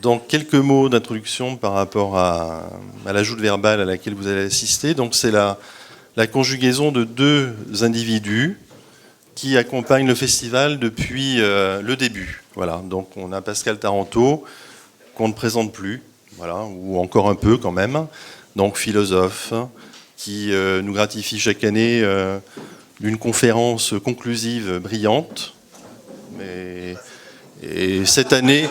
Donc, quelques mots d'introduction par rapport à l'ajoute verbale à laquelle vous allez assister. Donc, c'est la conjugaison de deux individus qui accompagnent le festival depuis le début. Voilà. Donc, on a Pascal Taranto, qu'on ne présente plus, voilà, ou encore un peu quand même. Donc, philosophe, qui nous gratifie chaque année d'une conférence conclusive brillante. Et cette année,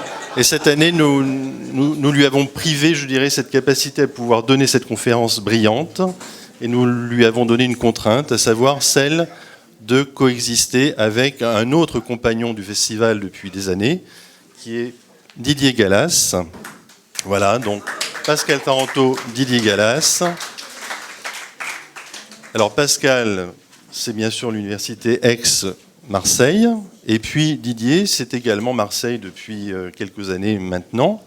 nous lui avons privé, je dirais, cette capacité à pouvoir donner cette conférence brillante, et nous lui avons donné une contrainte, à savoir celle de coexister avec un autre compagnon du festival depuis des années, qui est Didier Gallas. Voilà, donc Pascal Taranto, Didier Gallas. Alors Pascal, c'est bien sûr l'université Aix-Marseille, et puis Didier, c'est également Marseille depuis quelques années maintenant.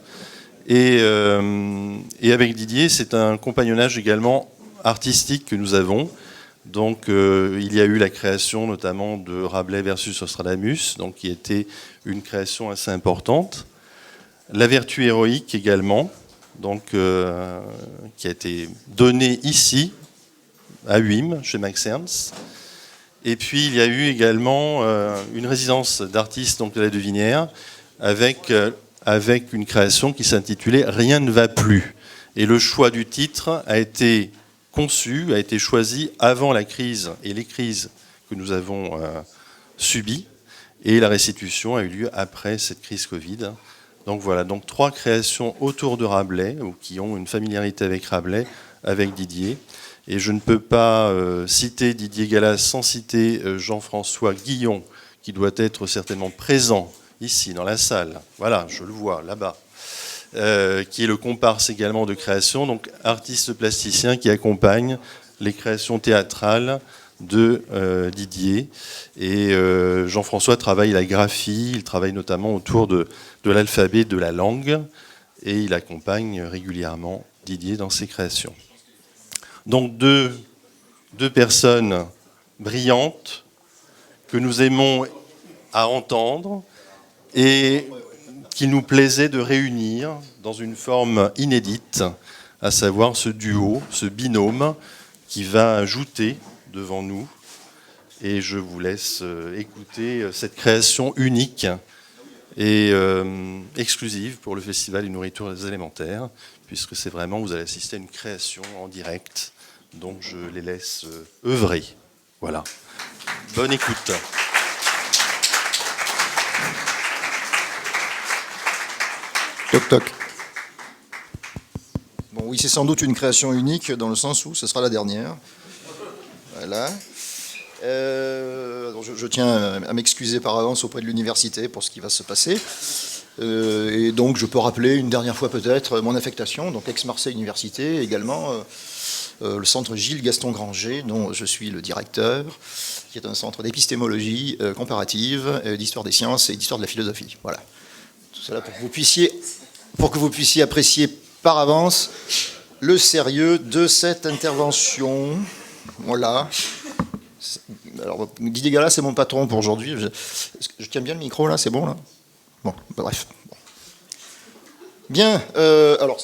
Et avec Didier, c'est un compagnonnage également artistique que nous avons. Donc il y a eu la création notamment de Rabelais versus Nostradamus, donc qui était une création assez importante. La vertu héroïque également, donc qui a été donnée ici, à Huim, chez Max Ernst. Et puis il y a eu également une résidence d'artistes donc de la Devinière avec une création qui s'intitulait Rien ne va plus. Et le choix du titre a été conçu, a été choisi avant la crise et les crises que nous avons subies. Et la restitution a eu lieu après cette crise Covid. Donc voilà, donc 3 créations autour de Rabelais, ou qui ont une familiarité avec Rabelais, avec Didier. Et je ne peux pas citer Didier Gallas sans citer Jean-François Guillon, qui doit être certainement présent ici, dans la salle. Voilà, je le vois, là-bas. Qui est le comparse également de création, donc artiste plasticien qui accompagne les créations théâtrales de Didier. Et Jean-François travaille la graphie, il travaille notamment autour de l'alphabet, de la langue, et il accompagne régulièrement Didier dans ses créations. Donc deux personnes brillantes que nous aimons à entendre et qu'il nous plaisait de réunir dans une forme inédite, à savoir ce duo, ce binôme qui va ajouter devant nous. Et je vous laisse écouter cette création unique et exclusive pour le Festival des nourritures élémentaires, puisque c'est vraiment, vous allez assister à une création en direct, donc je les laisse œuvrer. Voilà. Bonne écoute. Toc toc. Bon, oui, c'est sans doute une création unique dans le sens où ce sera la dernière. Voilà. Je tiens à m'excuser par avance auprès de l'université pour ce qui va se passer. Et donc, je peux rappeler une dernière fois peut-être mon affectation, donc Aix-Marseille Université, également le centre Gilles Gaston Granger, dont je suis le directeur, qui est un centre d'épistémologie comparative, d'histoire des sciences et d'histoire de la philosophie. Voilà. Tout cela pour que vous puissiez apprécier par avance le sérieux de cette intervention. Voilà. Alors, Didier Gallas, c'est mon patron pour aujourd'hui. Je tiens bien le micro, là, c'est bon, là? Bon, bah, bref. Bon. Bien, alors,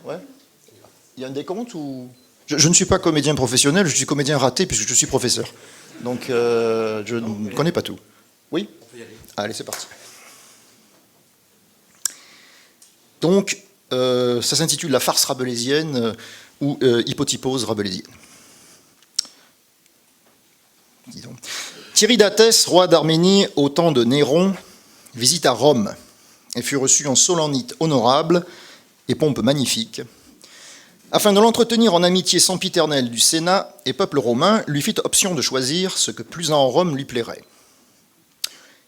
ouais. Il y a un décompte ou... Je ne suis pas comédien professionnel, je suis comédien raté puisque je suis professeur. Donc, je ne connais pas tout. Oui? Allez, c'est parti. Donc, ça s'intitule La farce rabelaisienne ou hypotypose rabelaisienne. Disons. Thierry d'Athès, roi d'Arménie au temps de Néron, visita Rome et fut reçu en solennité honorable et pompe magnifique. Afin de l'entretenir en amitié sempiternelle du Sénat et peuple romain, lui fit option de choisir ce que plus en Rome lui plairait.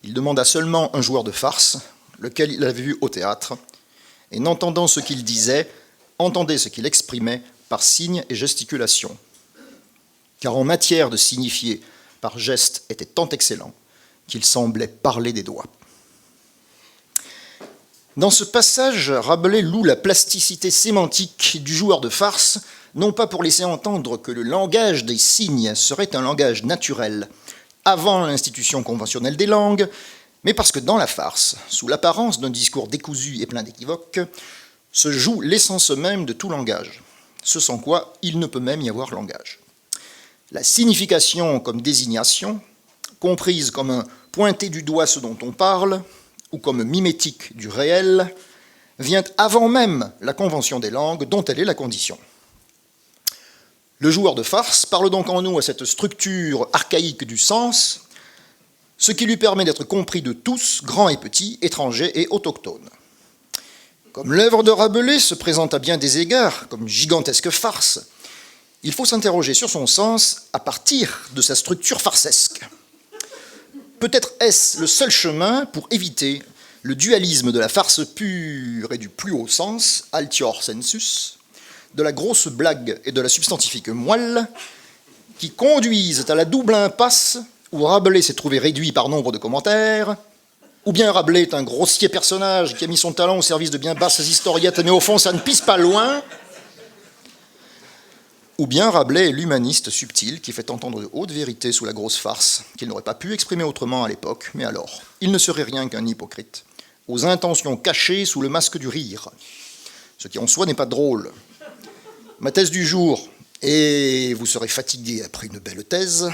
Il demanda seulement un joueur de farce, lequel il avait vu au théâtre, et n'entendant ce qu'il disait, entendait ce qu'il exprimait par signes et gesticulations. Car en matière de signifier par geste était tant excellent qu'il semblait parler des doigts. Dans ce passage, Rabelais loue la plasticité sémantique du joueur de farce, non pas pour laisser entendre que le langage des signes serait un langage naturel avant l'institution conventionnelle des langues, mais parce que dans la farce, sous l'apparence d'un discours décousu et plein d'équivoques, se joue l'essence même de tout langage, ce sans quoi il ne peut même y avoir langage. La signification comme désignation, comprise comme un pointer du doigt ce dont on parle, ou comme mimétique du réel, vient avant même la convention des langues dont elle est la condition. Le joueur de farce parle donc en nous à cette structure archaïque du sens, ce qui lui permet d'être compris de tous, grands et petits, étrangers et autochtones. Comme l'œuvre de Rabelais se présente à bien des égards comme gigantesque farce, il faut s'interroger sur son sens à partir de sa structure farcesque. Peut-être est-ce le seul chemin pour éviter le dualisme de la farce pure et du plus haut sens, altior sensus, de la grosse blague et de la substantifique moelle, qui conduisent à la double impasse où Rabelais s'est trouvé réduit par nombre de commentaires, ou bien Rabelais est un grossier personnage qui a mis son talent au service de bien basses historiettes, mais au fond ça ne pisse pas loin, ou bien Rabelais est l'humaniste subtil qui fait entendre de hautes vérités sous la grosse farce, qu'il n'aurait pas pu exprimer autrement à l'époque, mais alors, il ne serait rien qu'un hypocrite, aux intentions cachées sous le masque du rire, ce qui en soi n'est pas drôle. Ma thèse du jour, et vous serez fatigué après une belle thèse,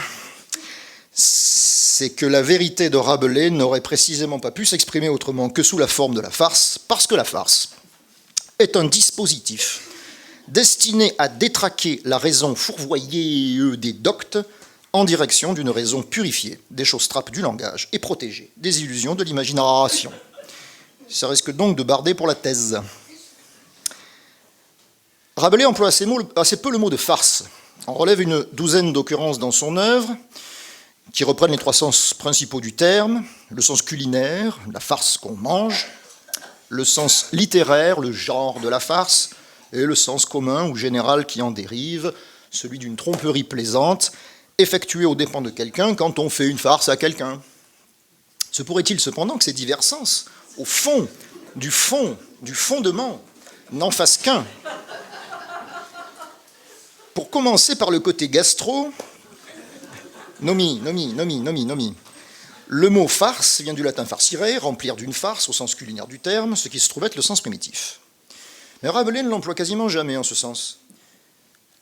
c'est que la vérité de Rabelais n'aurait précisément pas pu s'exprimer autrement que sous la forme de la farce, parce que la farce est un dispositif destiné à détraquer la raison fourvoyée des doctes en direction d'une raison purifiée, des choses trappes du langage et protégée des illusions de l'imagination. Ça risque donc de barder pour la thèse. Rabelais emploie assez peu le mot de farce. On relève une douzaine d'occurrences dans son œuvre qui reprennent les trois sens principaux du terme, le sens culinaire, la farce qu'on mange, le sens littéraire, le genre de la farce, et le sens commun ou général qui en dérive, celui d'une tromperie plaisante, effectuée aux dépens de quelqu'un quand on fait une farce à quelqu'un. Se pourrait-il cependant que ces divers sens, au fond, du fondement, n'en fassent qu'un? Pour commencer par le côté gastro, nomi. Le mot farce vient du latin farcire, remplir d'une farce au sens culinaire du terme, ce qui se trouve être le sens primitif. Mais Rabelais ne l'emploie quasiment jamais en ce sens.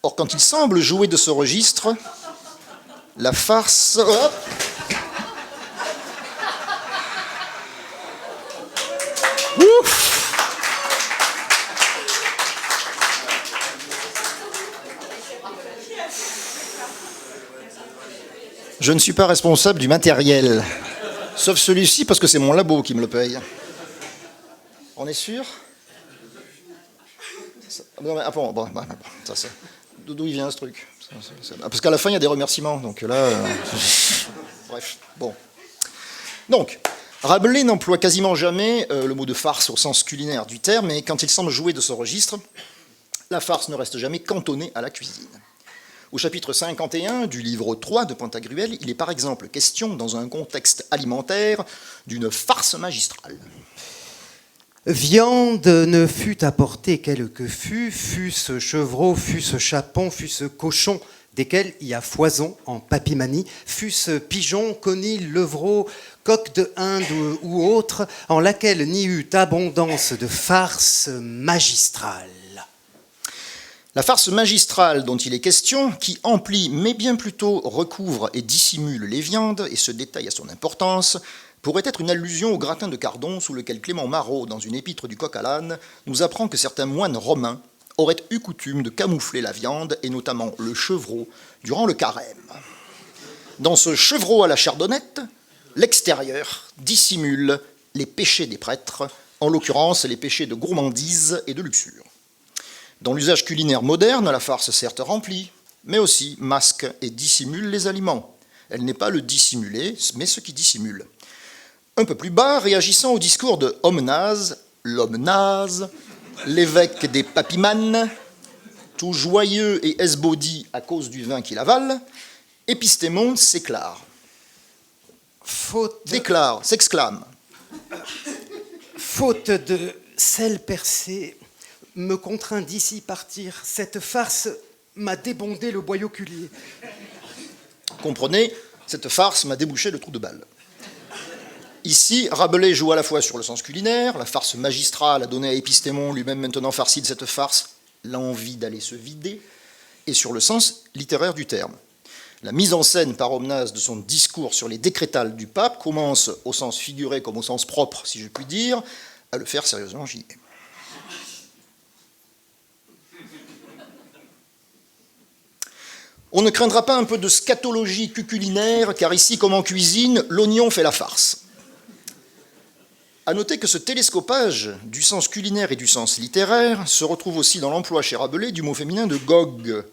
Or, quand il semble jouer de ce registre, la farce... Hop, ouf, je ne suis pas responsable du matériel, sauf celui-ci parce que c'est mon labo qui me le paye. On est sûr? Non, mais, d'où il vient ce truc? Parce qu'à la fin il y a des remerciements, donc là... Bref, bon. Donc, Rabelais n'emploie quasiment jamais le mot de farce au sens culinaire du terme, mais quand il semble jouer de ce registre, la farce ne reste jamais cantonnée à la cuisine. Au chapitre 51 du livre 3 de Pantagruel, il est par exemple question, dans un contexte alimentaire, d'une farce magistrale. Viande ne fut apportée quelle que fût-ce chevreau, fût-ce chapon, fût-ce cochon, desquels il y a foison en papimanie, fût-ce pigeon, conille, levreau, coq de Inde ou autre, en laquelle n'y eut abondance de farce magistrale. La farce magistrale dont il est question, qui emplit mais bien plutôt recouvre et dissimule les viandes, et ce détail a son importance, pourrait être une allusion au gratin de Cardon sous lequel Clément Marot, dans une épître du Coq à l'âne, nous apprend que certains moines romains auraient eu coutume de camoufler la viande, et notamment le chevreau, durant le carême. Dans ce chevreau à la chardonnette, l'extérieur dissimule les péchés des prêtres, en l'occurrence les péchés de gourmandise et de luxure. Dans l'usage culinaire moderne, la farce certes remplit, mais aussi masque et dissimule les aliments. Elle n'est pas le dissimulé, mais ce qui dissimule. Un peu plus bas, réagissant au discours de Homnase, l'homme naze, l'évêque des Papimanes, tout joyeux et esbaudi à cause du vin qu'il avale, Épistémon s'éclare. S'exclame. Faute de sel percé, me contraint d'ici partir. Cette farce m'a débondé le boyau oculier. Comprenez, cette farce m'a débouché le trou de balle. Ici, Rabelais joue à la fois sur le sens culinaire, la farce magistrale a donné à Épistémon, lui-même maintenant farci de cette farce, l'envie d'aller se vider, et sur le sens littéraire du terme. La mise en scène par Omnas de son discours sur les décrétales du pape commence, au sens figuré comme au sens propre, si je puis dire, à le faire sérieusement gier. On ne craindra pas un peu de scatologie cuculinaire, car ici, comme en cuisine, l'oignon fait la farce. À noter que ce télescopage du sens culinaire et du sens littéraire se retrouve aussi dans l'emploi chez Rabelais du mot féminin de gog,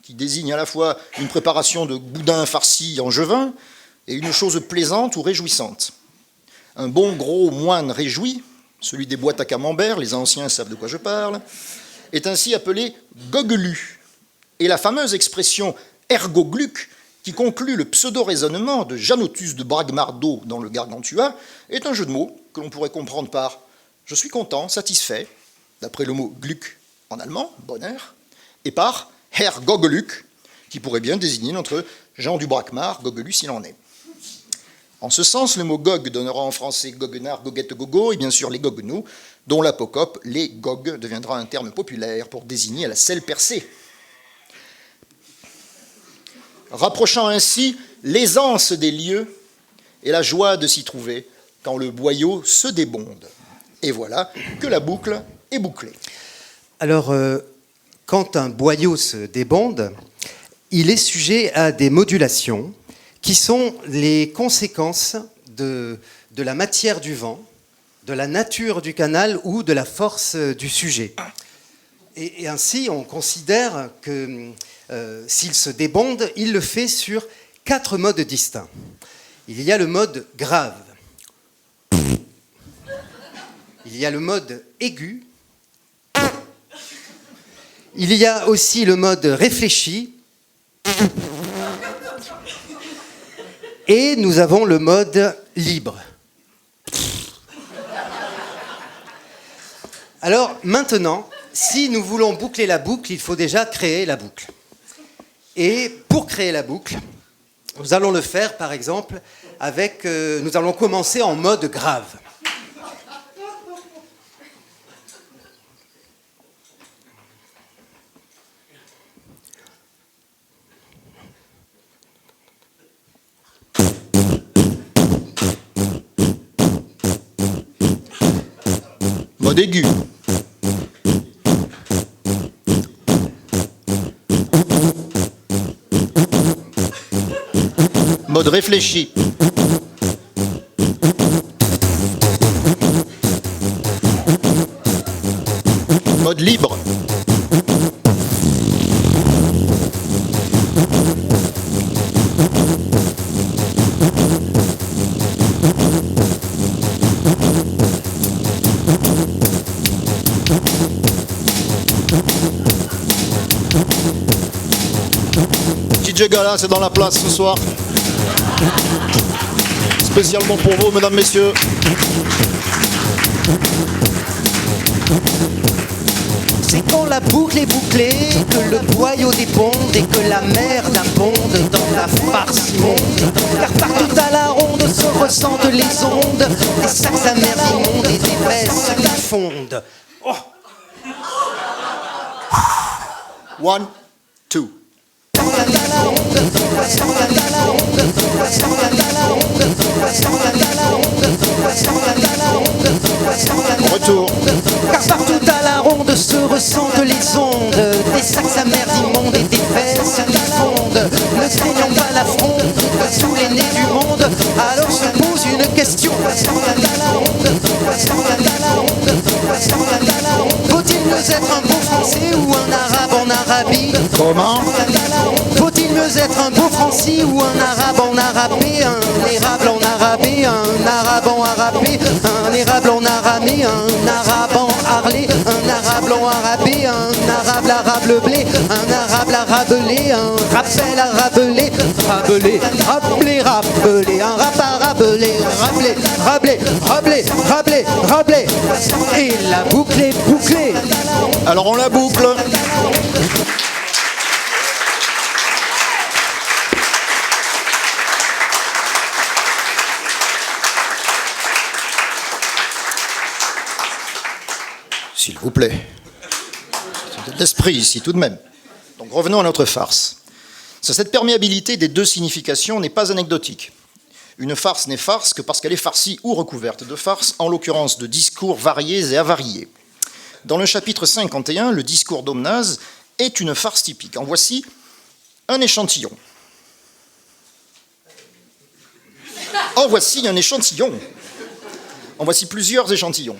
qui désigne à la fois une préparation de boudin farci en jevin et une chose plaisante ou réjouissante. Un bon gros moine réjoui, celui des boîtes à camembert, les anciens savent de quoi je parle, est ainsi appelé gogelu. Et la fameuse expression ergogluc, qui conclut le pseudo-raisonnement de Janotus de Bragmardo dans le Gargantua, est un jeu de mots que l'on pourrait comprendre par « je suis content, satisfait », d'après le mot « Glück » en allemand, bonheur, et par « Herr Gogeluck », qui pourrait bien désigner notre Jean du Bracmar, Gogelu s'il en est. En ce sens, le mot Gog donnera en français goguenard, goguette, gogo, et bien sûr les goguenous, dont l'apocope, les Gog, deviendra un terme populaire pour désigner la selle percée. Rapprochant ainsi l'aisance des lieux et la joie de s'y trouver quand le boyau se débonde. Et voilà que la boucle est bouclée. Alors, quand un boyau se débonde, il est sujet à des modulations qui sont les conséquences de la matière du vent, de la nature du canal ou de la force du sujet. Et ainsi, on considère que s'il se débonde, il le fait sur 4 modes distincts. Il y a le mode grave. Il y a le mode aigu. Il y a aussi le mode réfléchi. Et nous avons le mode libre. Alors maintenant, si nous voulons boucler la boucle, il faut déjà créer la boucle. Et pour créer la boucle, nous allons le faire par exemple avec... nous allons commencer en mode grave. Mode aigu. Mode réfléchi. Mode libre. DJ Gala, c'est dans la place ce soir. Spécialement pour vous, mesdames, messieurs. C'est quand la boucle est bouclée, que le boyau débonde et que la merde abonde dans la farce immonde. Car partout à la ronde se ressentent les ondes, des sacs amers immondes et des fesses qui fondent. Oh. 1, 2. Retour. Car partout à la ronde se ressentent les ondes, des sacs amers immondes et des fesses qui fondent. Ne craignons pas la fronde sous les nez du monde, alors se pose une question. Faut-il mieux être un beau français ou un arabe en Arabie? Comment? Faut-il mieux être un beau français ou un arabe en arabé? Un érable en arabé, un arabe en arabé, un érable en aramé, un arabe en harlé, un arabe en arabé, un arabe arable blé, un arabe arabelé, un rappel arabelé, rabelé, rappelé, rappelé, un rap arabelé, rappelé, rappelé, rappelé, rappelé, rappelé, et la boucle est bouclée. Alors on la boucle. S'il vous plaît. C'est de l'esprit ici, tout de même. Donc revenons à notre farce. Cette perméabilité des deux significations n'est pas anecdotique. Une farce n'est farce que parce qu'elle est farcie ou recouverte de farce, en l'occurrence de discours variés et avariés. Dans le chapitre 51, le discours d'Omnase est une farce typique. En voici un échantillon. En voici un échantillon. En voici plusieurs échantillons.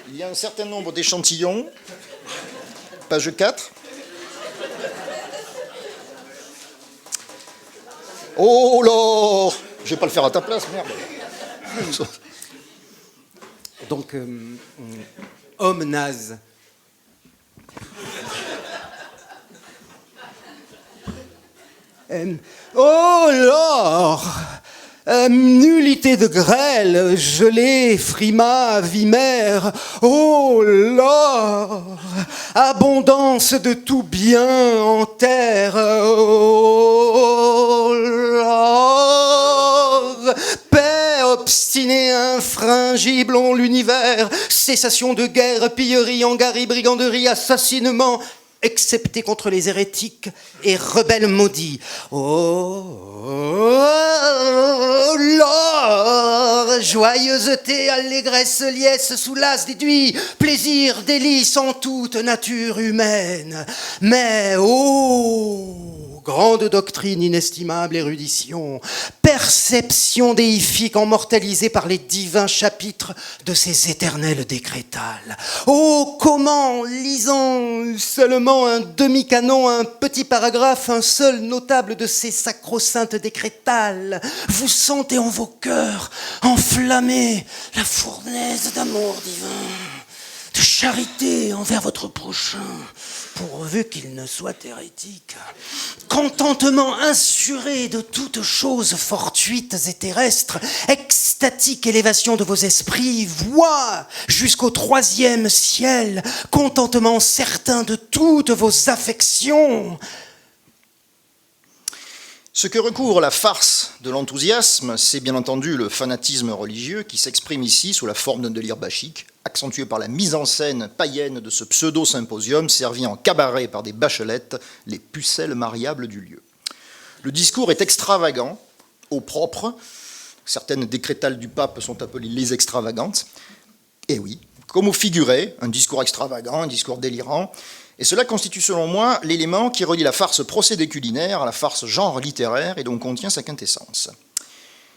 Il y a un certain nombre d'échantillons. Page 4. Oh là! Je vais pas le faire à ta place, merde. Donc, homme naze. Oh l'or! Nullité de grêle, gelée, frima, vimère, oh l'or! Abondance de tout bien en terre, oh l'or! Paix obstinée, infringible en l'univers, cessation de guerre, pillerie, hangarie, briganderie, assassinement, excepté contre les hérétiques et rebelles maudits. Oh, l'or, joyeuseté, allégresse, liesse, soulasse, déduit, plaisir, délice en toute nature humaine. Mais, grande doctrine, inestimable érudition, perception déifique immortalisée par les divins chapitres de ces éternels décrétales. Oh, comment, lisant seulement un demi-canon, un petit paragraphe, un seul notable de ces sacro-saintes décrétales, vous sentez en vos cœurs enflammer la fournaise d'amour divin, de charité envers votre prochain, pourvu qu'il ne soit hérétique. Contentement insuré de toutes choses fortuites et terrestres, extatique élévation de vos esprits, voix jusqu'au 3e ciel, contentement certain de toutes vos affections. Ce que recouvre la farce de l'enthousiasme, c'est bien entendu le fanatisme religieux qui s'exprime ici sous la forme d'un délire bachique, accentué par la mise en scène païenne de ce pseudo-symposium servi en cabaret par des bachelettes, les pucelles mariables du lieu. Le discours est extravagant, au propre. Certaines décrétales du pape sont appelées les extravagantes. Et oui, comme au figuré, un discours extravagant, un discours délirant. Et cela constitue selon moi l'élément qui relie la farce procédé culinaire à la farce genre littéraire et dont contient sa quintessence.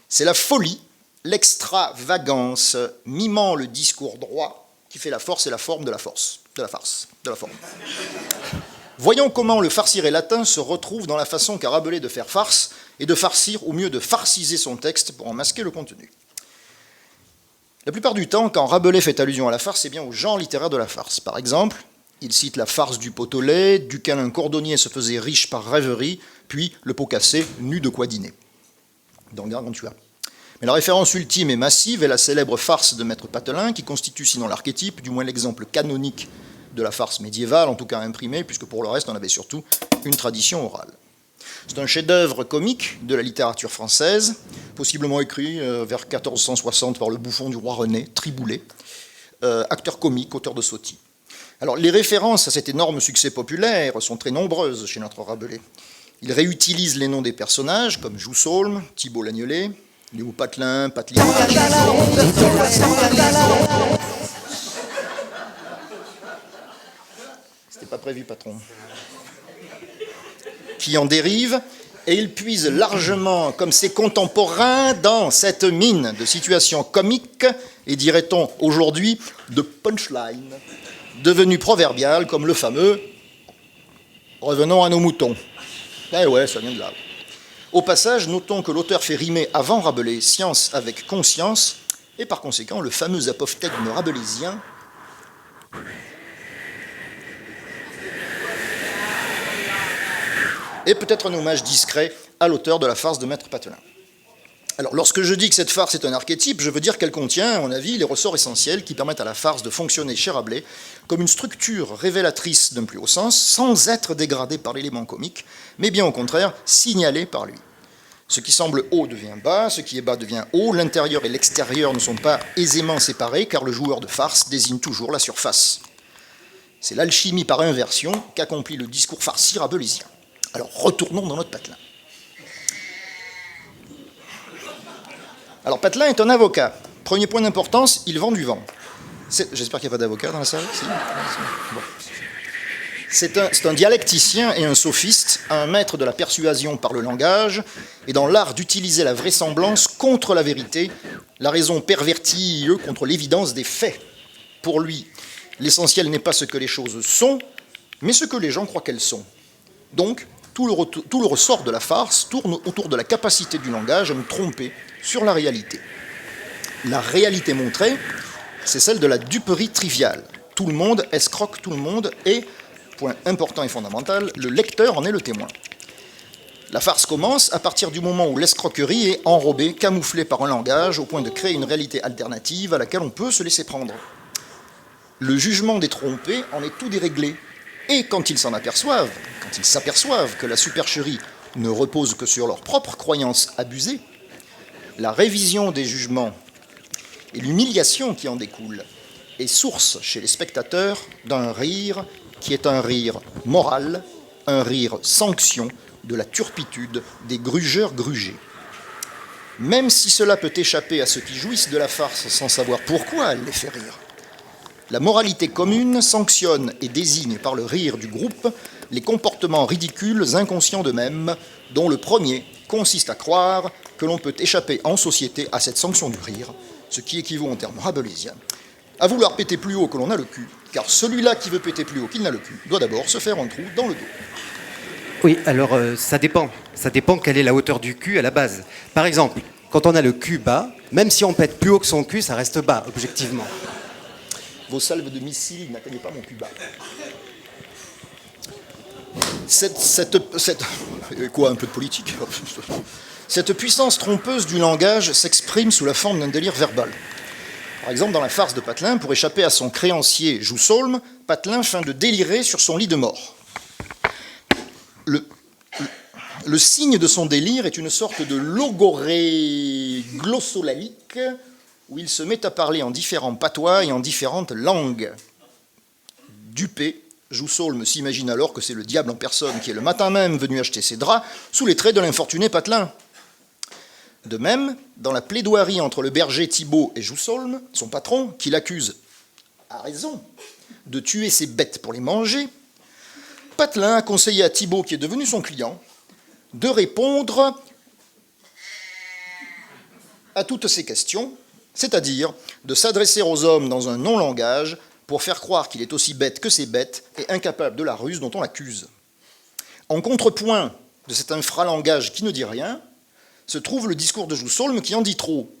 C'est la folie, l'extravagance, mimant le discours droit, qui fait la force et la forme de la force, de la farce, de la forme. Voyons comment le farciré latin se retrouve dans la façon qu'a Rabelais de faire farce et de farcir, ou mieux de farciser son texte pour en masquer le contenu. La plupart du temps, quand Rabelais fait allusion à la farce, c'est bien au genre littéraire de la farce. Par exemple, il cite la farce du pot au lait, duquel un cordonnier se faisait riche par rêverie, puis le pot cassé, nu de quoi dîner. Dans Gargantua. Mais la référence ultime et massive est la célèbre farce de Maître Patelin, qui constitue sinon l'archétype, du moins l'exemple canonique de la farce médiévale, en tout cas imprimée, puisque pour le reste, on avait surtout une tradition orale. C'est un chef-d'œuvre comique de la littérature française, possiblement écrit vers 1460 par le bouffon du roi René, Triboulet, acteur comique, auteur de sottis. Alors, les références à cet énorme succès populaire sont très nombreuses chez notre Rabelais. Il réutilise les noms des personnages, comme Joussaulme, Thibault Lagnelet, Léo Patelin, Patelin. C'était pas prévu, patron. Qui en dérive, et il puise largement, comme ses contemporains, dans cette mine de situations comiques, et dirait-on aujourd'hui, de punchline, devenu proverbial comme le fameux « revenons à nos moutons ». Eh ouais, ça vient de là. Au passage, notons que l'auteur fait rimer avant Rabelais science avec conscience, et par conséquent, le fameux apophthegme rabelaisien est peut-être un hommage discret à l'auteur de la farce de Maître Patelin. Alors, lorsque je dis que cette farce est un archétype, je veux dire qu'elle contient, à mon avis, les ressorts essentiels qui permettent à la farce de fonctionner chez Rabelais comme une structure révélatrice d'un plus haut sens, sans être dégradée par l'élément comique, mais bien au contraire, signalée par lui. Ce qui semble haut devient bas, ce qui est bas devient haut, l'intérieur et l'extérieur ne sont pas aisément séparés, car le joueur de farce désigne toujours la surface C'est l'alchimie par inversion qu'accomplit le discours farci rabelaisien. Alors retournons dans notre Patelin. Alors Patelin est un avocat. Premier point d'importance, il vend du vent. J'espère qu'il n'y a pas d'avocat dans la salle. Si. Bon. C'est un dialecticien et un sophiste, un maître de la persuasion par le langage, et dans l'art d'utiliser la vraisemblance contre la vérité, la raison pervertie contre l'évidence des faits. Pour lui, l'essentiel n'est pas ce que les choses sont, mais ce que les gens croient qu'elles sont. Donc, tout le ressort de la farce tourne autour de la capacité du langage à nous tromper sur la réalité. La réalité montrée, c'est celle de la duperie triviale. Tout le monde escroque tout le monde et, point important et fondamental, le lecteur en est le témoin. La farce commence à partir du moment où l'escroquerie est enrobée, camouflée par un langage, au point de créer une réalité alternative à laquelle on peut se laisser prendre. Le jugement des trompés en est tout déréglé. Et quand ils s'aperçoivent que la supercherie ne repose que sur leurs propres croyances abusées, la révision des jugements et l'humiliation qui en découle est source chez les spectateurs d'un rire qui est un rire moral, un rire sanction de la turpitude des grugeurs grugés. Même si cela peut échapper à ceux qui jouissent de la farce sans savoir pourquoi elle les fait rire, la moralité commune sanctionne et désigne par le rire du groupe les comportements ridicules inconscients d'eux-mêmes, dont le premier consiste à croire que l'on peut échapper en société à cette sanction du rire, ce qui équivaut en termes rabelaisiens à vouloir péter plus haut que l'on a le cul, car celui-là qui veut péter plus haut qu'il n'a le cul doit d'abord se faire un trou dans le dos. Oui, alors ça dépend. Ça dépend quelle est la hauteur du cul à la base. Par exemple, quand on a le cul bas, même si on pète plus haut que son cul, ça reste bas, objectivement. Vos salves de missiles n'atteignaient pas mon cul bas. Quoi, un peu de politique? Cette puissance trompeuse du langage s'exprime sous la forme d'un délire verbal. Par exemple, dans la farce de Patelin, pour échapper à son créancier Joussaulme, Patelin feint de délirer sur son lit de mort. Le signe de son délire est une sorte de logorée glossolalique où il se met à parler en différents patois et en différentes langues. Dupé, Joussaulme s'imagine alors que c'est le diable en personne qui est le matin même venu acheter ses draps sous les traits de l'infortuné Patelin. De même, dans la plaidoirie entre le berger Thibaut et Joussaulme, son patron, qui l'accuse, à raison, de tuer ses bêtes pour les manger, Patelin a conseillé à Thibaut, qui est devenu son client, de répondre à toutes ces questions, c'est-à-dire de s'adresser aux hommes dans un non-langage pour faire croire qu'il est aussi bête que ces bêtes et incapable de la ruse dont on l'accuse. En contrepoint de cet infralangage qui ne dit rien, se trouve le discours de Joussaulme qui en dit trop.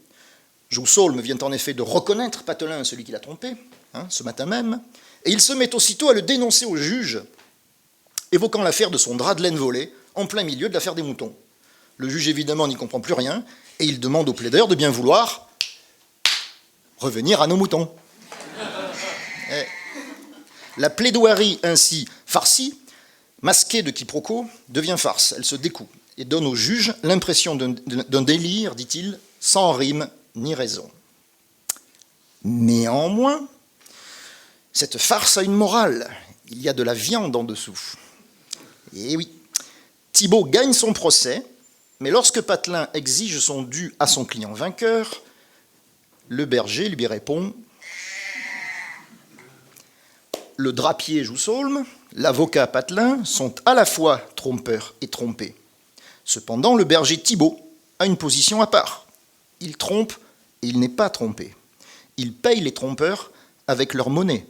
Joussaulme vient en effet de reconnaître Patelin, celui qui l'a trompé, ce matin même, et il se met aussitôt à le dénoncer au juge, évoquant l'affaire de son drap de laine volé, en plein milieu de l'affaire des moutons. Le juge, évidemment, n'y comprend plus rien, et il demande au plaideur de bien vouloir revenir à nos moutons. La plaidoirie ainsi farcie, masquée de quiproquos, devient farce, elle se découd, et donne au juge l'impression d'un délire, dit-il, sans rime ni raison. Néanmoins, cette farce a une morale. Il y a de la viande en dessous. Et oui, Thibaut gagne son procès, mais lorsque Patelin exige son dû à son client vainqueur, le berger lui répond « Le drapier Joussaulme, l'avocat Patelin sont à la fois trompeurs et trompés. Cependant, le berger Thibaut a une position à part. Il trompe et il n'est pas trompé. Il paye les trompeurs avec leur monnaie.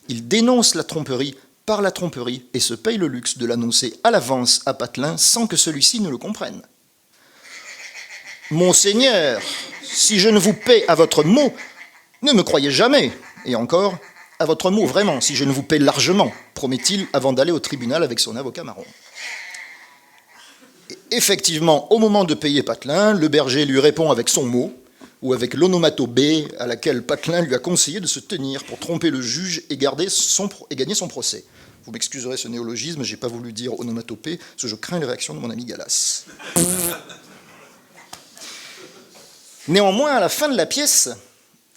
Il dénonce la tromperie par la tromperie et se paye le luxe de l'annoncer à l'avance à Patelin sans que celui-ci ne le comprenne. Monseigneur, si je ne vous paie à votre mot, ne me croyez jamais. Et encore, à votre mot vraiment, si je ne vous paie largement, promet-il avant d'aller au tribunal avec son avocat marron. Et effectivement, au moment de payer Patelin, le berger lui répond avec son mot, ou avec l'onomatopée à laquelle Patelin lui a conseillé de se tenir pour tromper le juge et gagner son procès. Vous m'excuserez ce néologisme, je n'ai pas voulu dire onomatopée, parce que je crains les réactions de mon ami Galas. Néanmoins, à la fin de la pièce,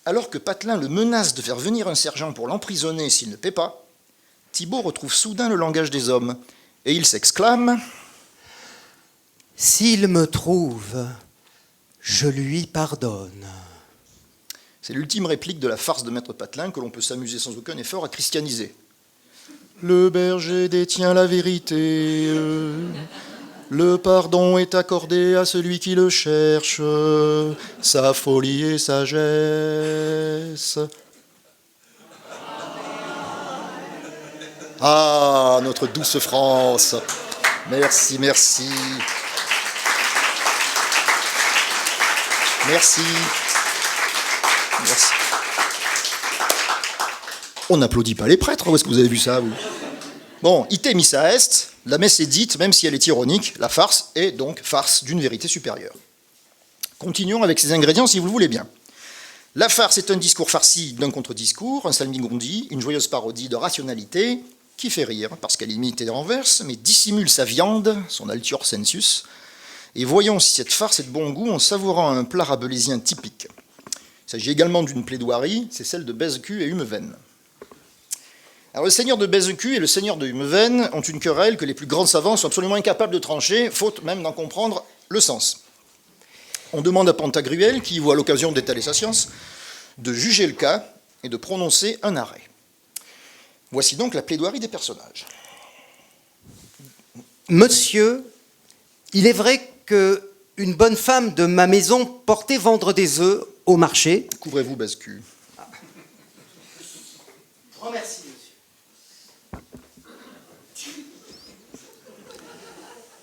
alors que Patelin le menace de faire venir un sergent pour l'emprisonner s'il ne paie pas, Thibaut retrouve soudain le langage des hommes, et il s'exclame « S'il me trouve, je lui pardonne. » C'est l'ultime réplique de la farce de Maître Patelin que l'on peut s'amuser sans aucun effort à christianiser. Le berger détient la vérité, le pardon est accordé à celui qui le cherche, sa folie et sagesse. Ah, notre douce France. Merci, merci. Merci. Merci. On n'applaudit pas les prêtres, où est-ce que vous avez vu ça, vous? Bon, ite missa est, la messe est dite, même si elle est ironique, la farce est donc farce d'une vérité supérieure. Continuons avec ces ingrédients si vous le voulez bien. La farce est un discours farci d'un contre-discours, un salmigondi, une joyeuse parodie de rationalité, qui fait rire, parce qu'elle imite et renverse, mais dissimule sa viande, son altior sensus, et voyons si cette farce est de bon goût en savourant un plat rabelaisien typique. Il s'agit également d'une plaidoirie, c'est celle de Bézecu et Humeven. Alors, le seigneur de Bézecu et le seigneur de Humeven ont une querelle que les plus grands savants sont absolument incapables de trancher, faute même d'en comprendre le sens. On demande à Pantagruel, qui voit l'occasion d'étaler sa science, de juger le cas et de prononcer un arrêt. Voici donc la plaidoirie des personnages. Monsieur, il est vrai qu'une bonne femme de ma maison portait vendre des œufs au marché. Couvrez-vous, Bézecu. Remercie, monsieur.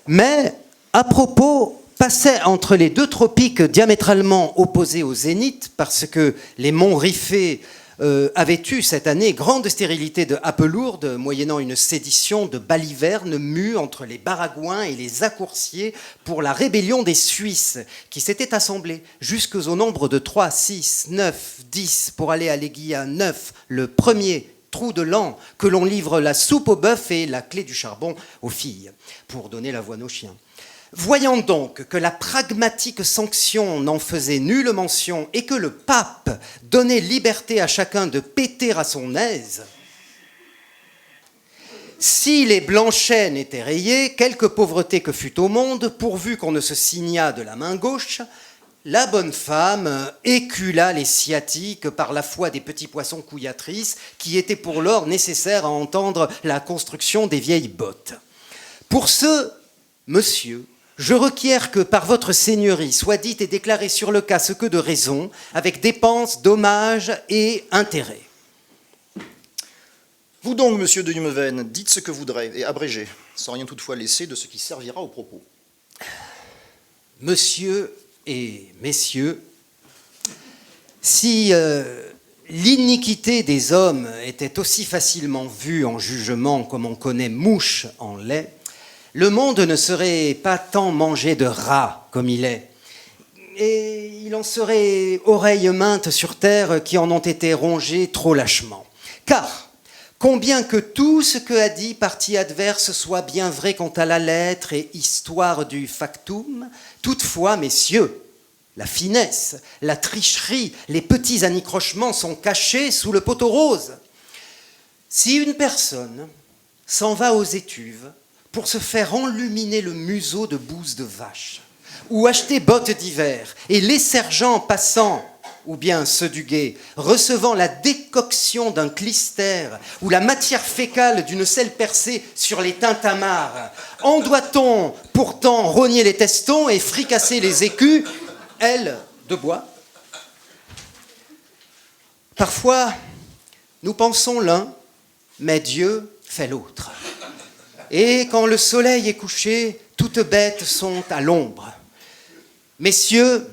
Mais, à propos, passait entre les deux tropiques diamétralement opposés au zénith, parce que les monts Riffé avaient eu cette année grande stérilité de Appelourde, moyennant une sédition de balivernes mues entre les Baragouins et les Accourciers pour la rébellion des Suisses, qui s'étaient assemblés jusqu'au nombre de 3, 6, 9, 10 pour aller à l'aiguille à 9, le premier trou de l'an, que l'on livre la soupe au bœuf et la clé du charbon aux filles, pour donner l'avoine aux chiens. Voyant donc que la pragmatique sanction n'en faisait nulle mention et que le pape donnait liberté à chacun de péter à son aise, si les blanchets n'étaient rayés, quelque pauvreté que fût au monde, pourvu qu'on ne se signât de la main gauche, la bonne femme écula les sciatiques par la foi des petits poissons couillatrices qui étaient pour lors nécessaires à entendre la construction des vieilles bottes. Pour ce, monsieur, je requiers que par votre seigneurie soit dit et déclaré sur le cas ce que de raison, avec dépenses, dommages et intérêts. Vous donc, monsieur de Humeven, dites ce que voudrez, et abrégez, sans rien toutefois laisser de ce qui servira au propos. Monsieur et messieurs, si l'iniquité des hommes était aussi facilement vue en jugement comme on connaît mouche en lait, le monde ne serait pas tant mangé de rats comme il est, et il en serait oreilles maintes sur terre qui en ont été rongées trop lâchement. Car, combien que tout ce que a dit partie adverse soit bien vrai quant à la lettre et histoire du factum, toutefois, messieurs, la finesse, la tricherie, les petits anicrochements sont cachés sous le poteau rose. Si une personne s'en va aux étuves pour se faire enluminer le museau de bouse de vache, ou acheter bottes d'hiver, et les sergents passant, ou bien ceux du guet, recevant la décoction d'un clister, ou la matière fécale d'une selle percée sur les tintamarres, en doit-on pourtant rogner les testons et fricasser les écus, ailes de bois? Parfois, nous pensons l'un, mais Dieu fait l'autre. Et quand le soleil est couché, toutes bêtes sont à l'ombre. Messieurs,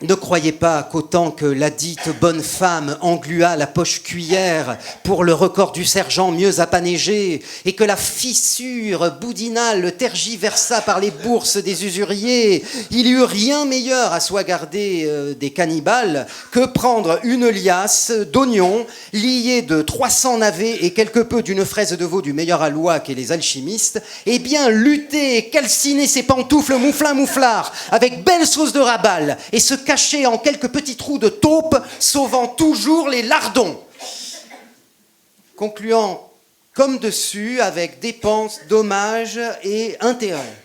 ne croyez pas qu'autant que la dite bonne femme englua la poche cuillère pour le record du sergent mieux apanégé et que la fissure boudinale tergiversa par les bourses des usuriers, il y eut rien meilleur à soi garder des cannibales que prendre une liasse d'oignons liés de 300 navets et quelque peu d'une fraise de veau du meilleur aloi qu'est les alchimistes, et bien lutter et calciner ses pantoufles mouflin-mouflard avec belle sauce de rabal et se caché en quelques petits trous de taupe, sauvant toujours les lardons. Concluant comme dessus, avec dépenses, dommages et intérêts.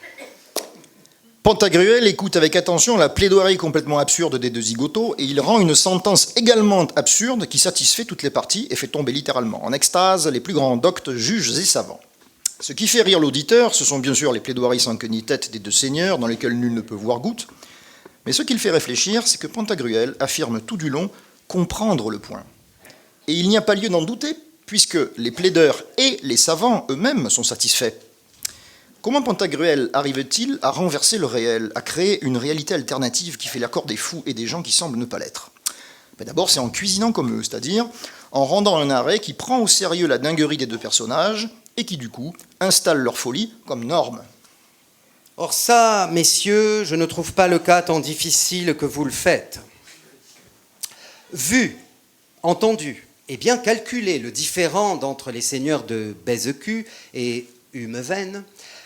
Pantagruel écoute avec attention la plaidoirie complètement absurde des deux zigotos et il rend une sentence également absurde qui satisfait toutes les parties et fait tomber littéralement en extase les plus grands doctes, juges et savants. Ce qui fait rire l'auditeur, ce sont bien sûr les plaidoiries sans queue ni tête des deux seigneurs dans lesquelles nul ne peut voir goutte, mais ce qui le fait réfléchir, c'est que Pantagruel affirme tout du long comprendre le point. Et il n'y a pas lieu d'en douter, puisque les plaideurs et les savants eux-mêmes sont satisfaits. Comment Pantagruel arrive-t-il à renverser le réel, à créer une réalité alternative qui fait l'accord des fous et des gens qui semblent ne pas l'être? D'abord, c'est en cuisinant comme eux, c'est-à-dire en rendant un arrêt qui prend au sérieux la dinguerie des deux personnages et qui, du coup, installe leur folie comme norme. Or ça, messieurs, je ne trouve pas le cas tant difficile que vous le faites. Vu, entendu, et bien calculé le différend d'entre les seigneurs de Bézecu et Humeven,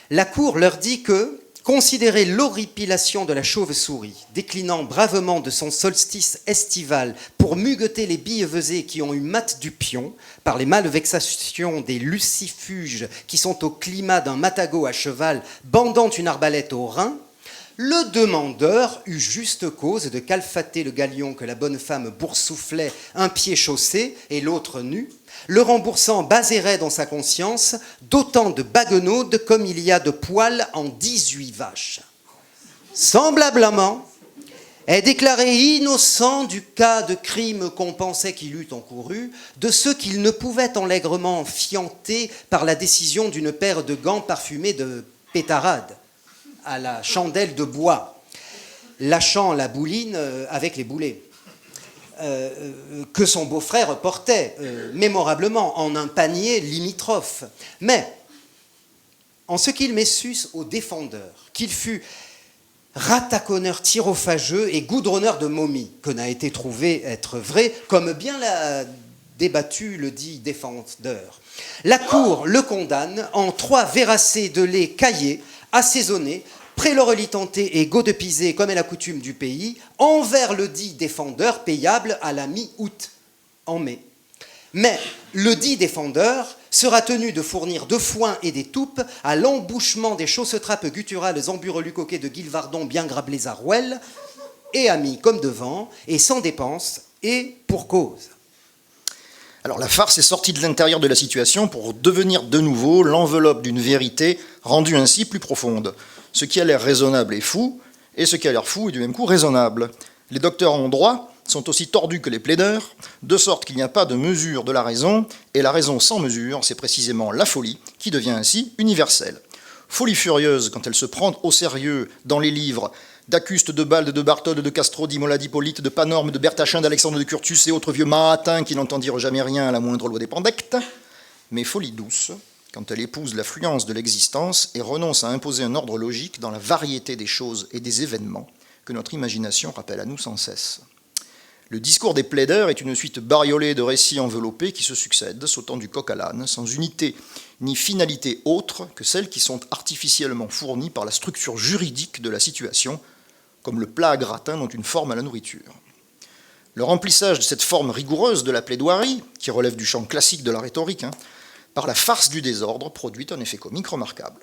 la cour leur dit que, considérer l'horripilation de la chauve-souris, déclinant bravement de son solstice estival pour mugueter les billevesées qui ont eu mat du pion, par les malvexations des lucifuges qui sont au climat d'un matagot à cheval bandant une arbalète au rein, le demandeur eut juste cause de calfater le galion que la bonne femme boursouflait un pied chaussé et l'autre nu, le remboursant bas et raide dans sa conscience d'autant de baguenaudes comme il y a de poils en 18 vaches. Semblablement, est déclaré innocent du cas de crime qu'on pensait qu'il eût encouru, de ceux qu'il ne pouvait allègrement fianter par la décision d'une paire de gants parfumés de pétarade à la chandelle de bois, lâchant la bouline avec les boulets. Que son beau-frère portait mémorablement en un panier limitrophe. Mais, en ce qu'il met sus au défendeur, qu'il fut rataconneur tyrophageux et goudronneur de momies, que n'a été trouvé être vrai, comme bien l'a débattu le dit défendeur. La cour le condamne en 3 verrassés de lait caillés, assaisonnés, pré-Laurelie tenté et go de pisé, comme est la coutume du pays, envers le dit défendeur payable à la mi-août, en mai. Mais le dit défendeur sera tenu de fournir de foin et des toupes à l'embouchement des chaussetrappes gutturales emburelucoquées de Guilvardon bien grablées à rouelle, et amis comme devant, et sans dépense, et pour cause. Alors la farce est sortie de l'intérieur de la situation pour devenir de nouveau l'enveloppe d'une vérité rendue ainsi plus profonde. Ce qui a l'air raisonnable est fou, et ce qui a l'air fou est du même coup raisonnable. Les docteurs en droit sont aussi tordus que les plaideurs, de sorte qu'il n'y a pas de mesure de la raison, et la raison sans mesure, c'est précisément la folie, qui devient ainsi universelle. Folie furieuse quand elle se prend au sérieux dans les livres d'Acuste, de Balde, de Bartholde, de Castro, d'Imola, d'Hippolyte, de Panorme, de Bertachin, d'Alexandre de Curtus et autres vieux mahatins qui n'entendirent jamais rien à la moindre loi des Pandectes, mais folie douce quand elle épouse l'affluence de l'existence et renonce à imposer un ordre logique dans la variété des choses et des événements que notre imagination rappelle à nous sans cesse. Le discours des plaideurs est une suite bariolée de récits enveloppés qui se succèdent, sautant du coq à l'âne, sans unité ni finalité autre que celles qui sont artificiellement fournies par la structure juridique de la situation, comme le plat à gratin dont une forme à la nourriture. Le remplissage de cette forme rigoureuse de la plaidoirie, qui relève du champ classique de la rhétorique, par la farce du désordre, produit un effet comique remarquable.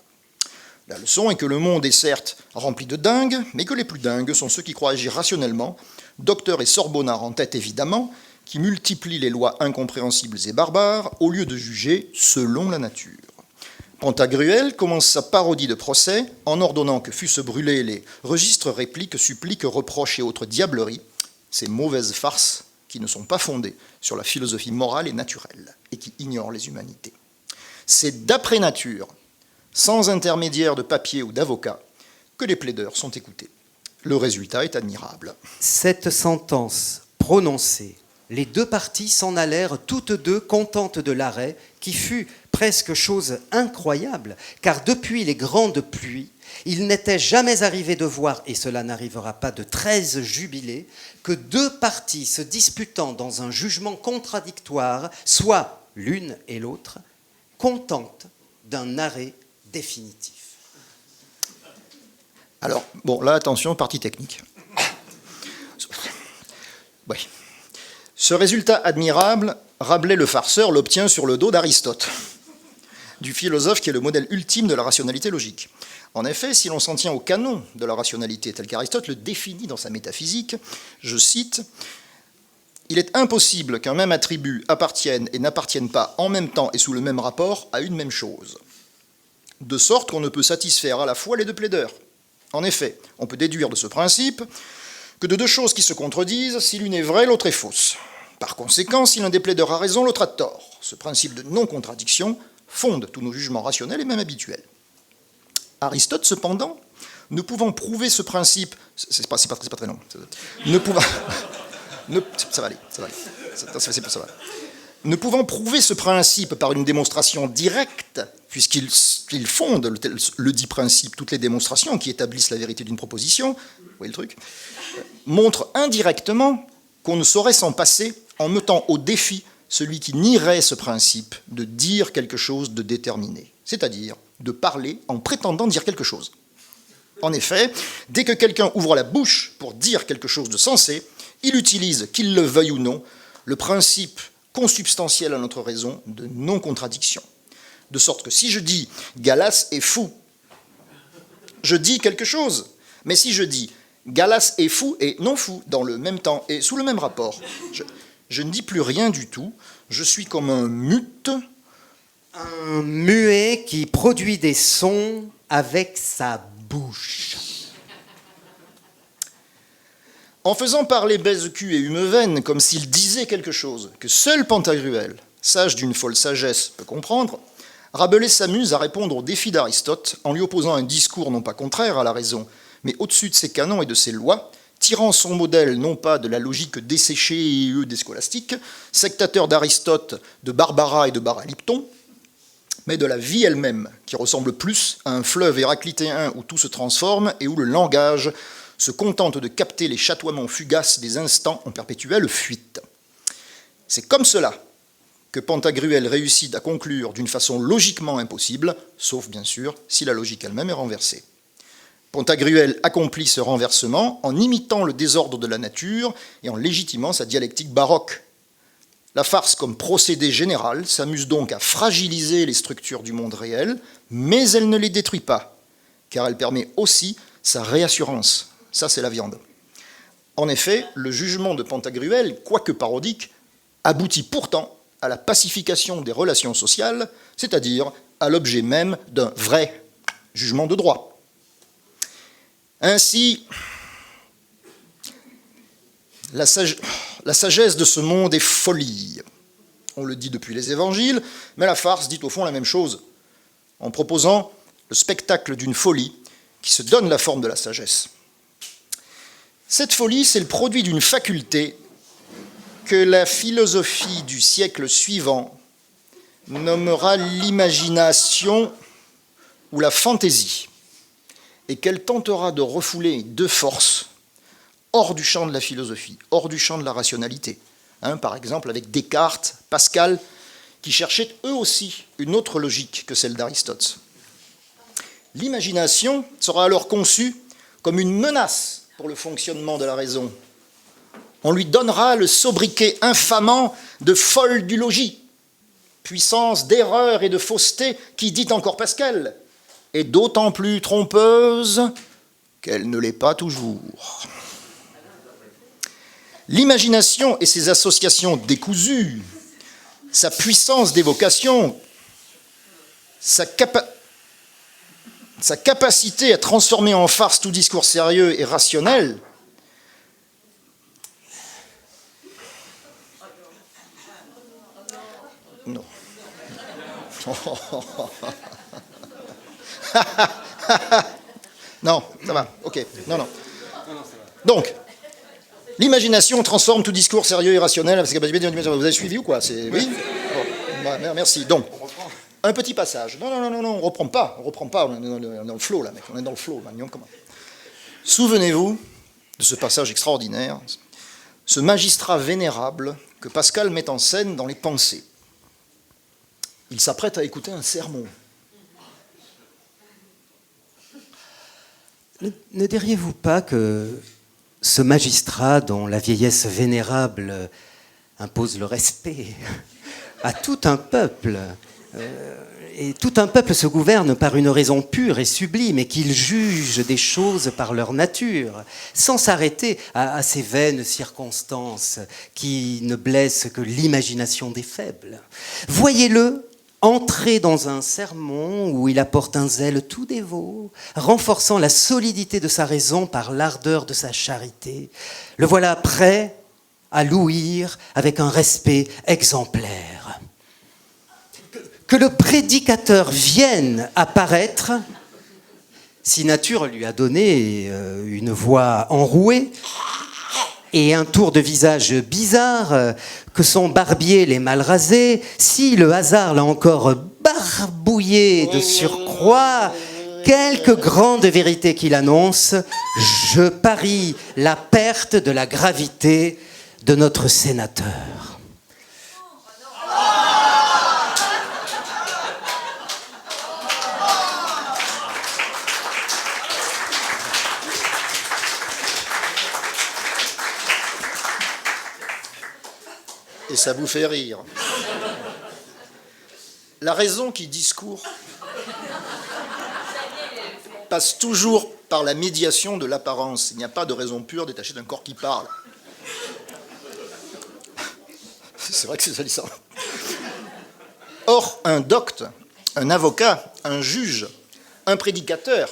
La leçon est que le monde est certes rempli de dingues, mais que les plus dingues sont ceux qui croient agir rationnellement, docteurs et sorbonnards en tête évidemment, qui multiplient les lois incompréhensibles et barbares au lieu de juger selon la nature. Pantagruel commence sa parodie de procès en ordonnant que fussent brûlés les registres, répliques, suppliques, reproches et autres diableries, ces mauvaises farces qui ne sont pas fondées sur la philosophie morale et naturelle et qui ignorent les humanités. C'est d'après nature, sans intermédiaire de papier ou d'avocat, que les plaideurs sont écoutés. Le résultat est admirable. Cette sentence prononcée, les deux parties s'en allèrent toutes deux contentes de l'arrêt, qui fut presque chose incroyable, car depuis les grandes pluies, il n'était jamais arrivé de voir, et cela n'arrivera pas de 13 jubilés, que deux parties se disputant dans un jugement contradictoire, soit l'une et l'autre, contentes d'un arrêt définitif. Alors, bon, là, attention, partie technique. Oui. Ce résultat admirable, Rabelais le farceur l'obtient sur le dos d'Aristote. du philosophe qui est le modèle ultime de la rationalité logique. En effet, si l'on s'en tient au canon de la rationalité tel qu'Aristote le définit dans sa métaphysique, je cite, « Il est impossible qu'un même attribut appartienne et n'appartienne pas en même temps et sous le même rapport à une même chose, de sorte qu'on ne peut satisfaire à la fois les deux plaideurs. En effet, on peut déduire de ce principe que de deux choses qui se contredisent, si l'une est vraie, l'autre est fausse. Par conséquent, si l'un des plaideurs a raison, l'autre a tort. Ce principe de non-contradiction fonde tous nos jugements rationnels et même habituels. Aristote, cependant, ne pouvant prouver ce principe, c'est pas très long, ne pouvant, ça va aller, ça va. Ne pouvant prouver ce principe par une démonstration directe, puisqu'il fonde le dit principe, toutes les démonstrations qui établissent la vérité d'une proposition, vous voyez le truc, montre indirectement qu'on ne saurait s'en passer en mettant au défi celui qui nierait ce principe de dire quelque chose de déterminé, c'est-à-dire de parler en prétendant dire quelque chose. En effet, dès que quelqu'un ouvre la bouche pour dire quelque chose de sensé, il utilise, qu'il le veuille ou non, le principe consubstantiel à notre raison de non-contradiction. De sorte que si je dis « Galas est fou », je dis quelque chose. Mais si je dis « Galas est fou et non fou » dans le même temps et sous le même rapport, je ne dis plus rien du tout. Je suis comme un mute. Un muet qui produit des sons avec sa bouche. En faisant parler Bézecue et Humevène comme s'ils disaient quelque chose que seul Pantagruel, sage d'une folle sagesse, peut comprendre, Rabelais s'amuse à répondre au défi d'Aristote en lui opposant un discours non pas contraire à la raison, mais au-dessus de ses canons et de ses lois, tirant son modèle non pas de la logique desséchée et des scolastiques, sectateur d'Aristote, de Barbara et de Baralipton, mais de la vie elle-même, qui ressemble plus à un fleuve héraclitéen où tout se transforme et où le langage se contente de capter les chatoiements fugaces des instants en perpétuelle fuite. C'est comme cela que Pantagruel réussit à conclure d'une façon logiquement impossible, sauf bien sûr si la logique elle-même est renversée. Pantagruel accomplit ce renversement en imitant le désordre de la nature et en légitimant sa dialectique baroque. La farce comme procédé général s'amuse donc à fragiliser les structures du monde réel, mais elle ne les détruit pas, car elle permet aussi sa réassurance. Ça, c'est la viande. En effet, le jugement de Pantagruel, quoique parodique, aboutit pourtant à la pacification des relations sociales, c'est-à-dire à l'objet même d'un vrai jugement de droit. Ainsi, la sagesse de ce monde est folie. On le dit depuis les évangiles, mais la farce dit au fond la même chose, en proposant le spectacle d'une folie qui se donne la forme de la sagesse. Cette folie, c'est le produit d'une faculté que la philosophie du siècle suivant nommera l'imagination ou la fantaisie, et qu'elle tentera de refouler de force hors du champ de la philosophie, hors du champ de la rationalité. Par exemple avec Descartes, Pascal, qui cherchaient eux aussi une autre logique que celle d'Aristote. L'imagination sera alors conçue comme une menace pour le fonctionnement de la raison. On lui donnera le sobriquet infamant de folle du logis, puissance d'erreur et de fausseté qui, dit encore Pascal, est d'autant plus trompeuse qu'elle ne l'est pas toujours. L'imagination et ses associations décousues, sa puissance d'évocation, sa capacité à transformer en farce tout discours sérieux et rationnel, non. Non, ça va, ok, non. Donc, l'imagination transforme tout discours sérieux et rationnel. Vous avez suivi ou quoi? Oui bon. Merci. Donc, un petit passage. Non, on reprend pas. On est dans le flow, là, mec. On est dans le flow, là. Souvenez-vous de ce passage extraordinaire, ce magistrat vénérable que Pascal met en scène dans les Pensées. Il s'apprête à écouter un sermon. Ne diriez-vous pas que ce magistrat dont la vieillesse vénérable impose le respect à tout un peuple Et tout un peuple se gouverne par une raison pure et sublime, et qu'il juge des choses par leur nature, sans s'arrêter à ces vaines circonstances qui ne blessent que l'imagination des faibles. Voyez-le entrer dans un sermon où il apporte un zèle tout dévot, renforçant la solidité de sa raison par l'ardeur de sa charité. Le voilà prêt à l'ouïr avec un respect exemplaire. Que le prédicateur vienne apparaître, si nature lui a donné une voix enrouée et un tour de visage bizarre, que son barbier l'ait mal rasé, si le hasard l'a encore barbouillé de surcroît, quelque grande vérité qu'il annonce, je parie la perte de la gravité de notre sénateur. Et ça vous fait rire. La raison qui discourt passe toujours par la médiation de l'apparence. Il n'y a pas de raison pure détachée d'un corps qui parle. C'est vrai que c'est salissant. Or, un docte, un avocat, un juge, un prédicateur,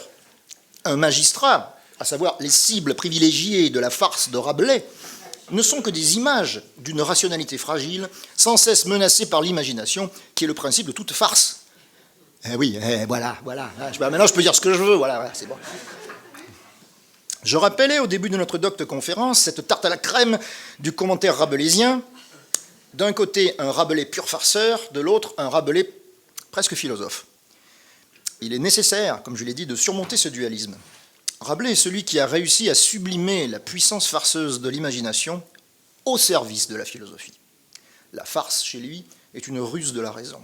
un magistrat, à savoir les cibles privilégiées de la farce de Rabelais, ne sont que des images d'une rationalité fragile, sans cesse menacée par l'imagination, qui est le principe de toute farce. Oui, voilà. Maintenant, je peux dire ce que je veux, voilà, c'est bon. Je rappelais au début de notre docte conférence cette tarte à la crème du commentaire rabelaisien. D'un côté, un Rabelais pur farceur, de l'autre, un Rabelais presque philosophe. Il est nécessaire, comme je l'ai dit, de surmonter ce dualisme. Rabelais est celui qui a réussi à sublimer la puissance farceuse de l'imagination au service de la philosophie. La farce, chez lui, est une ruse de la raison.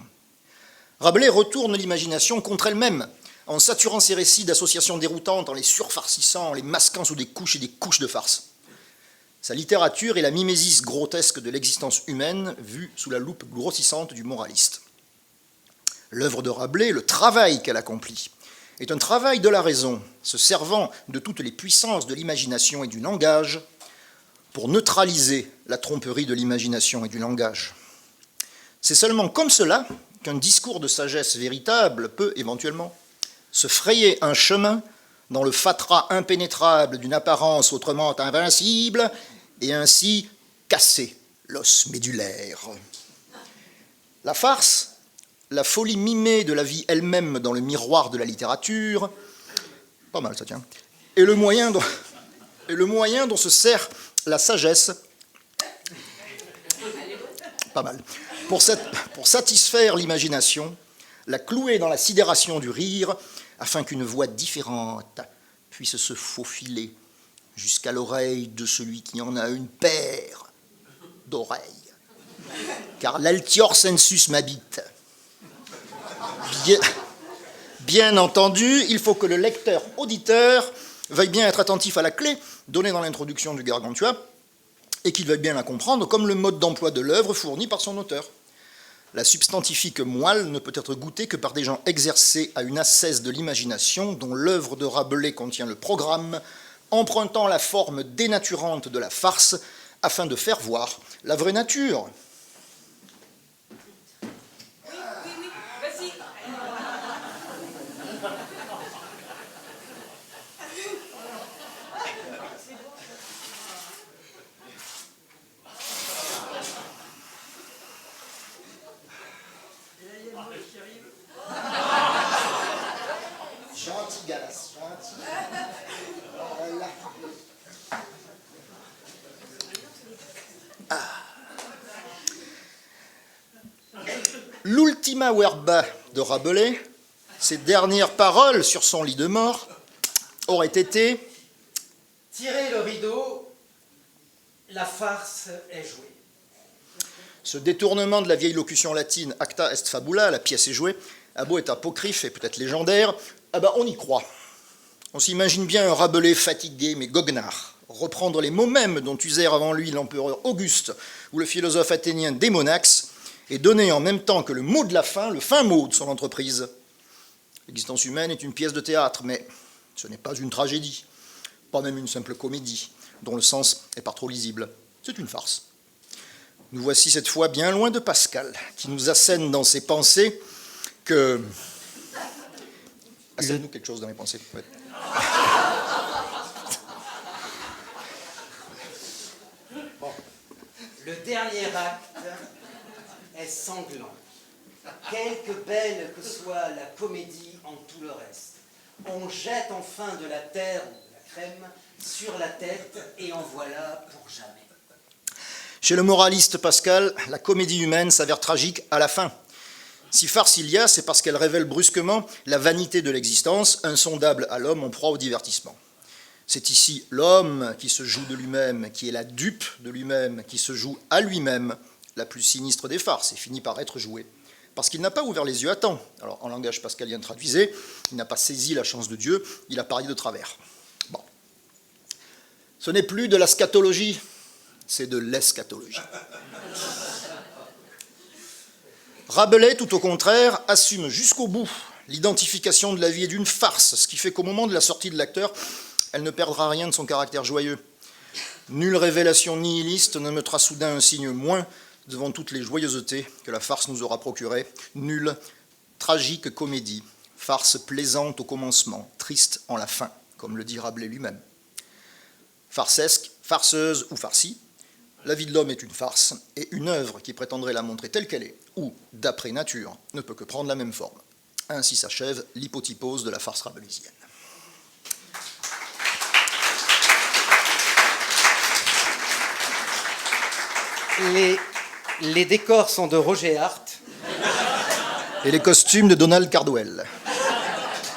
Rabelais retourne l'imagination contre elle-même, en saturant ses récits d'associations déroutantes, en les surfarcissant, en les masquant sous des couches et des couches de farce. Sa littérature est la mimésis grotesque de l'existence humaine, vue sous la loupe grossissante du moraliste. L'œuvre de Rabelais, le travail qu'elle accomplit, est un travail de la raison, se servant de toutes les puissances de l'imagination et du langage pour neutraliser la tromperie de l'imagination et du langage. C'est seulement comme cela qu'un discours de sagesse véritable peut, éventuellement, se frayer un chemin dans le fatras impénétrable d'une apparence autrement invincible et ainsi casser l'os médulaire. La farce, la folie mimée de la vie elle-même dans le miroir de la littérature, pas mal ça tient, et le moyen dont se sert la sagesse, pas mal, pour satisfaire l'imagination, la clouer dans la sidération du rire, afin qu'une voix différente puisse se faufiler jusqu'à l'oreille de celui qui en a une paire d'oreilles. Car l'altior sensus m'habite. Bien entendu, il faut que le lecteur-auditeur veuille bien être attentif à la clé donnée dans l'introduction du Gargantua et qu'il veuille bien la comprendre comme le mode d'emploi de l'œuvre fourni par son auteur. La substantifique moelle ne peut être goûtée que par des gens exercés à une ascèse de l'imagination dont l'œuvre de Rabelais contient le programme, empruntant la forme dénaturante de la farce afin de faire voir la vraie nature. Gentil Galas, gentil. Voilà. L'ultima verba de Rabelais, ses dernières paroles sur son lit de mort, auraient été « Tirez le rideau, la farce est jouée ». Ce détournement de la vieille locution latine « acta est fabula », la pièce est jouée, a beau être apocryphe et peut-être légendaire, ah ben on y croit. On s'imagine bien un Rabelais fatigué mais goguenard, reprendre les mots mêmes dont usèrent avant lui l'empereur Auguste ou le philosophe athénien Démonax, et donner en même temps que le mot de la fin, le fin mot de son entreprise. L'existence humaine est une pièce de théâtre, mais ce n'est pas une tragédie, pas même une simple comédie, dont le sens est pas trop lisible. C'est une farce. Nous voici cette fois bien loin de Pascal, qui nous assène dans ses pensées que... Assène-nous quelque chose dans mes pensées. Ouais. Le dernier acte est sanglant. Quelque belle que soit la comédie en tout le reste. On jette enfin de la terre ou de la crème sur la tête et en voilà pour jamais. Chez le moraliste Pascal, la comédie humaine s'avère tragique à la fin. Si farce il y a, c'est parce qu'elle révèle brusquement la vanité de l'existence, insondable à l'homme en proie au divertissement. C'est ici l'homme qui se joue de lui-même, qui est la dupe de lui-même, qui se joue à lui-même, la plus sinistre des farces, et finit par être joué. Parce qu'il n'a pas ouvert les yeux à temps. Alors, en langage pascalien traduisé, il n'a pas saisi la chance de Dieu, il a parié de travers. Bon. Ce n'est plus de la scatologie, c'est de l'eschatologie. Rabelais, tout au contraire, assume jusqu'au bout l'identification de la vie est d'une farce, ce qui fait qu'au moment de la sortie de l'acteur, elle ne perdra rien de son caractère joyeux. Nulle révélation nihiliste ne mettra soudain un signe moins devant toutes les joyeusetés que la farce nous aura procurées. Nulle tragique comédie, farce plaisante au commencement, triste en la fin, comme le dit Rabelais lui-même. Farcesque, farceuse ou farcie, la vie de l'homme est une farce, et une œuvre qui prétendrait la montrer telle qu'elle est, ou d'après nature, ne peut que prendre la même forme. Ainsi s'achève l'hypotypose de la farce rabelaisienne. Les décors sont de Roger Hart. Et les costumes de Donald Cardwell.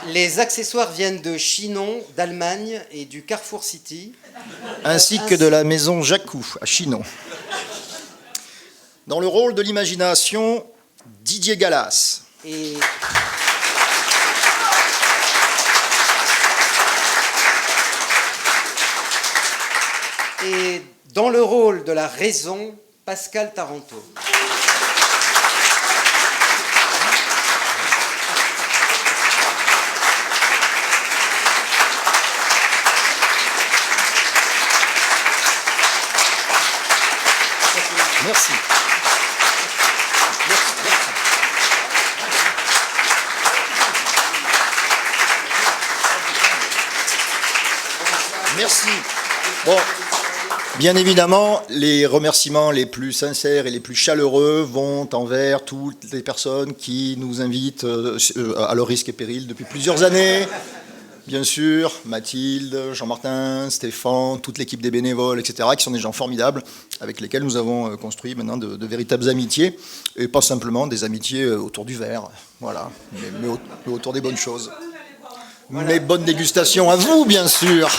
Les accessoires viennent de Chinon, d'Allemagne et du Carrefour City. Ainsi que de la maison Jacou, à Chinon. Dans le rôle de l'imagination, Didier Gallas. Et dans le rôle de la raison, Pascal Taranto. Merci. Merci. Bon, bien évidemment, les remerciements les plus sincères et les plus chaleureux vont envers toutes les personnes qui nous invitent à leur risque et péril depuis plusieurs années. Bien sûr, Mathilde, Jean-Martin, Stéphane, toute l'équipe des bénévoles, etc., qui sont des gens formidables, avec lesquels nous avons construit maintenant de véritables amitiés, et pas simplement des amitiés autour du verre, voilà, mais autour des bonnes choses. Voilà. Mais bonne dégustation à vous, bien sûr.